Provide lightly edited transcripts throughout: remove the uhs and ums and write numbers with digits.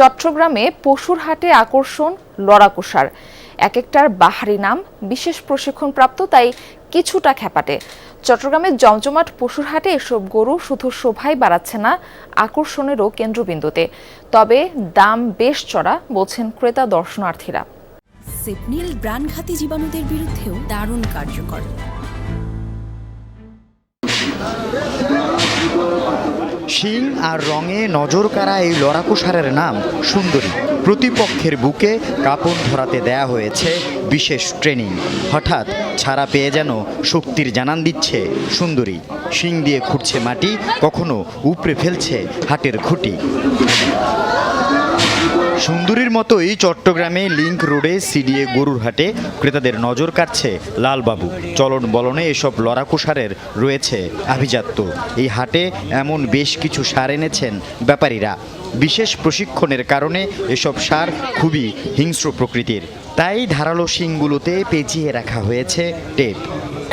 চট্টগ্রামে পশুর হাটে আকর্ষণ লড়াকুষার। এক একটার বাহারি নাম, বিশেষ প্রশিক্ষণপ্রাপ্ত, তাই কিছুটা খ্যাপাটে। চট্টগ্রামের জমজমাট পশুর হাটে এসব গরু শুধু শোভাই বাড়াচ্ছে না, আকর্ষণেরও কেন্দ্রবিন্দুতে। তবে দাম বেশ চড়া বলছেন ক্রেতা দর্শনার্থীরা। সিপনিল প্রাণঘাতী জীবাণুদের বিরুদ্ধেও দারুণ কার্যকর। শিং আর রঙে নজর কাড়া এই লড়াকু ষাঁড়ের নাম সুন্দরী। প্রতিপক্ষের বুকে কাঁপন ধরাতে দেয়া হয়েছে বিশেষ ট্রেনিং। হঠাৎ ছাড়া পেয়ে যেন শক্তির জানান দিচ্ছে সুন্দরী। শিং দিয়ে খুঁড়ছে মাটি, কখনো উপড়ে ফেলছে হাটের খুঁটি। সুন্দরীর মতোই চট্টগ্রামে লিংক রোডে সিডিএ গরুর হাটে ক্রেতাদের নজর কাটছে লালবাবু। চলন বলনে এসব লড়াকু ষাঁড়ের রয়েছে আভিজাত্য। এই হাটে এমন বেশ কিছু ষাঁড় এনেছেন ব্যাপারীরা। বিশেষ প্রশিক্ষণের কারণে এসব ষাঁড় খুবই হিংস্র প্রকৃতির, তাই ধারালো শিংগুলোতে পেঁচিয়ে রাখা হয়েছে টেপ।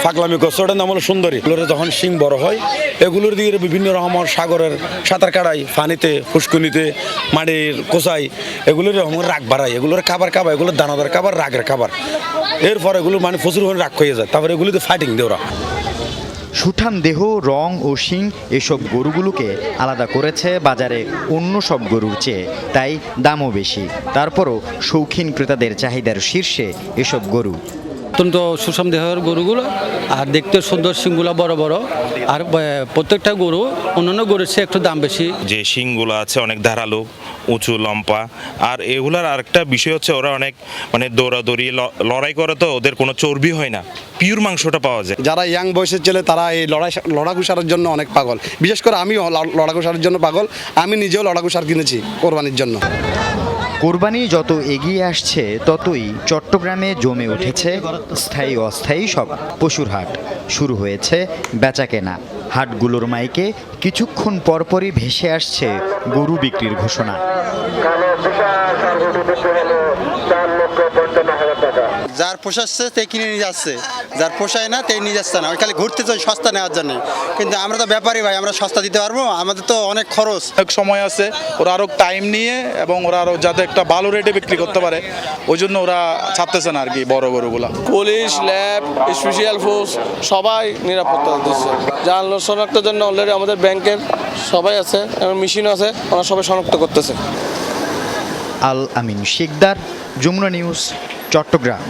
পাগলামি করছে, ওটার নাম হলো সুন্দরী। এগুলোর যখন শিং বড় হয়, এগুলোর দিকে বিভিন্ন রকমের সাগরের সাঁতার কাটাই, পানিতে, ফুসকুনিতে, মাটির কোচাই, এগুলোর রকমের রাগ বাড়ায়। এগুলোর খাবার এগুলোর দানাদার খাবার, রাগের খাবার। এরপর এগুলো মানে প্রচুর পরিমাণে রাগ হয়ে যায়। তারপরে এগুলোতে ফাইটিং দেয় ওরা। সুঠাম দেহ, রং ও শিং এসব গরুগুলোকে আলাদা করেছে বাজারে অন্য সব গরুর চেয়ে, তাই দামও বেশি। তারপরও শৌখিন ক্রেতাদের চাহিদার শীর্ষে এসব গরু। অত্যন্ত সুষম দেহের গরুগুলো, আর দেখতে সুন্দর শিংগুলো বড় বড়, আর প্রত্যেকটা গরু অন্যান্য গরুর চেয়ে একটু দাম বেশি। যে শিংগুলো আছে অনেক ধারালো, উঁচু, লম্বা। আর এগুলার আরেকটা বিষয় হচ্ছে ওরা অনেক মানে দৌড়াদৌড়ি লড়াই করে, তো ওদের কোনো চর্বি হয় না, পিওর মাংসটা পাওয়া যায়। যারা ইয়াং বয়সের ছেলে তারা এই লড়াকু ষাঁড়ের জন্য অনেক পাগল। বিশেষ করে আমিও লড়াকু ষাঁড়ের জন্য পাগল। আমি নিজেও লড়াকু ষাঁড় কিনেছি কোরবানির জন্য। কোরবানি যত এগিয়ে আসছে ততই চট্টগ্রামে জমে উঠেছে স্থায়ী অস্থায়ী সব পশুর হাট। শুরু হয়েছে বেচাকেনা। হাটগুলোর মাইকে কিছুক্ষণ পরপরই ভেসে আসছে গরু বিক্রির ঘোষণা। যার পোষাচ্ছে তে কিনে নিয়ে যাচ্ছে, যার পোষায় না তে নিয়ে যাচ্ছে না। ওই খালি ঘুরতে চাই সস্তা নেওয়ার জন্য, কিন্তু আমরা তো ব্যাপারী ভাই, আমরা সস্তা দিতে পারবো? আমাদের তো অনেক খরচ। এক সময় আছে, ওরা আরো টাইম নিয়ে এবং ওরা আরো যাতে একটা ভালো রেটে বিক্রি করতে পারে, ওই জন্য ওরা ছাড়তেছে না আর কি বড় গরুগুলা। পুলিশ, ল্যাব, স্পেশাল ফোর্স সবাই নিরাপত্তা দিচ্ছে। যান শনাক্তের জন্য অলরেডি আমাদের ব্যাংকের সবাই আছে এবং মেশিনও আছে, ওরা সবাই শনাক্ত করতেছে। আল আমিন শিকদার, যমুনা নিউজ, চট্টগ্রাম।